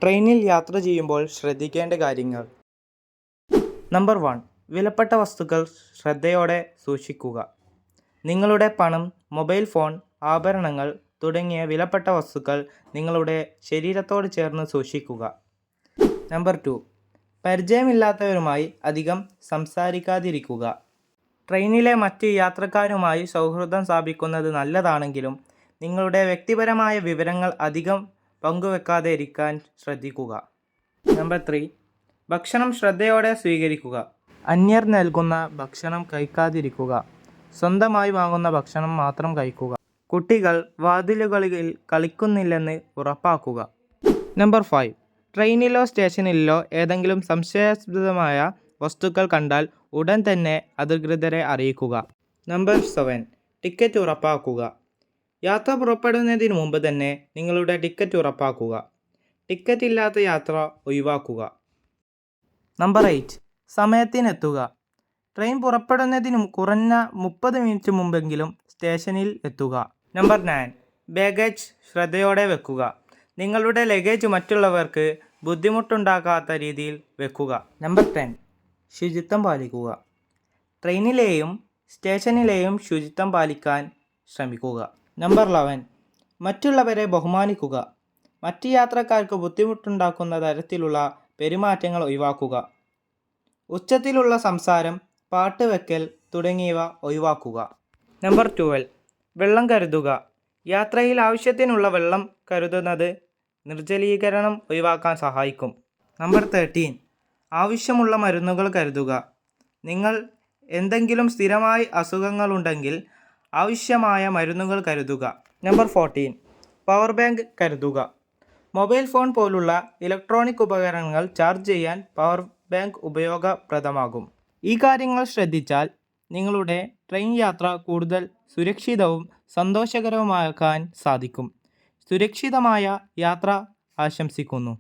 ട്രെയിനിൽ യാത്ര ചെയ്യുമ്പോൾ ശ്രദ്ധിക്കേണ്ട കാര്യങ്ങൾ. നമ്പർ 1. വിലപ്പെട്ട വസ്തുക്കൾ ശ്രദ്ധയോടെ സൂക്ഷിക്കുക. നിങ്ങളുടെ പണം, മൊബൈൽ ഫോൺ, ആഭരണങ്ങൾ തുടങ്ങിയ വിലപ്പെട്ട വസ്തുക്കൾ നിങ്ങളുടെ ശരീരത്തോട് ചേർന്ന് സൂക്ഷിക്കുക. നമ്പർ 2. പരിചയമില്ലാത്തവരുമായി അധികം സംസാരിക്കാതിരിക്കുക. ട്രെയിനിലെ മറ്റ് യാത്രക്കാരുമായി സൗഹൃദം സ്ഥാപിക്കുന്നത് നല്ലതാണെങ്കിലും നിങ്ങളുടെ വ്യക്തിപരമായ വിവരങ്ങൾ അധികം പങ്കുവെക്കാതെ ഇരിക്കാൻ ശ്രദ്ധിക്കുക. നമ്പർ 3. ഭക്ഷണം ശ്രദ്ധയോടെ സ്വീകരിക്കുക. അന്യർ നൽകുന്ന ഭക്ഷണം കഴിക്കാതിരിക്കുക. സ്വന്തമായി വാങ്ങുന്ന ഭക്ഷണം മാത്രം കഴിക്കുക. കുട്ടികൾ വാതിലുകളിൽ കളിക്കുന്നില്ലെന്ന് ഉറപ്പാക്കുക. നമ്പർ 5. ട്രെയിനിലോ സ്റ്റേഷനിലോ ഏതെങ്കിലും സംശയാസ്പദമായ വസ്തുക്കൾ കണ്ടാൽ ഉടൻ തന്നെ അധികൃതരെ അറിയിക്കുക. നമ്പർ 7. ടിക്കറ്റ് ഉറപ്പാക്കുക. യാത്ര പുറപ്പെടുന്നതിന് മുമ്പ് തന്നെ നിങ്ങളുടെ ടിക്കറ്റ് ഉറപ്പാക്കുക. ടിക്കറ്റ് ഇല്ലാത്ത യാത്ര ഒഴിവാക്കുക. നമ്പർ 8. സമയത്തിനെത്തുക. ട്രെയിൻ പുറപ്പെടുന്നതിന് കുറഞ്ഞ 30 മിനിറ്റ് മുമ്പെങ്കിലും സ്റ്റേഷനിൽ എത്തുക. നമ്പർ 9. ബാഗേജ് ശ്രദ്ധയോടെ വെക്കുക. നിങ്ങളുടെ ലഗേജ് മറ്റുള്ളവർക്ക് ബുദ്ധിമുട്ടുണ്ടാക്കാത്ത രീതിയിൽ വെക്കുക. നമ്പർ 10. ശുചിത്വം പാലിക്കുക. ട്രെയിനിലെയും സ്റ്റേഷനിലെയും ശുചിത്വം പാലിക്കാൻ ശ്രമിക്കുക. നമ്പർ 11. മറ്റുള്ളവരെ ബഹുമാനിക്കുക. മറ്റ് യാത്രക്കാർക്ക് ബുദ്ധിമുട്ടുണ്ടാക്കുന്ന തരത്തിലുള്ള പെരുമാറ്റങ്ങൾ ഒഴിവാക്കുക. ഉച്ചത്തിലുള്ള സംസാരം, പാട്ട് വെക്കൽ തുടങ്ങിയവ ഒഴിവാക്കുക. നമ്പർ 12. വെള്ളം കരുതുക. യാത്രയിൽ ആവശ്യത്തിനുള്ള വെള്ളം കരുതുന്നത് നിർജ്ജലീകരണം ഒഴിവാക്കാൻ സഹായിക്കും. നമ്പർ 13. ആവശ്യമുള്ള മരുന്നുകൾ കരുതുക. നിങ്ങൾ എന്തെങ്കിലും സ്ഥിരമായി അസുഖങ്ങളുണ്ടെങ്കിൽ ആവശ്യമായ മരുന്നുകൾ കരുതുക. നമ്പർ 14. പവർ ബാങ്ക് കരുതുക. മൊബൈൽ ഫോൺ പോലുള്ള ഇലക്ട്രോണിക് ഉപകരണങ്ങൾ ചാർജ് ചെയ്യാൻ പവർ ബാങ്ക് ഉപയോഗപ്രദമാകും. ഈ കാര്യങ്ങൾ ശ്രദ്ധിച്ചാൽ നിങ്ങളുടെ ട്രെയിൻ യാത്ര കൂടുതൽ സുരക്ഷിതവും സന്തോഷകരവുമാക്കാൻ സാധിക്കും. സുരക്ഷിതമായ യാത്ര ആശംസിക്കുന്നു.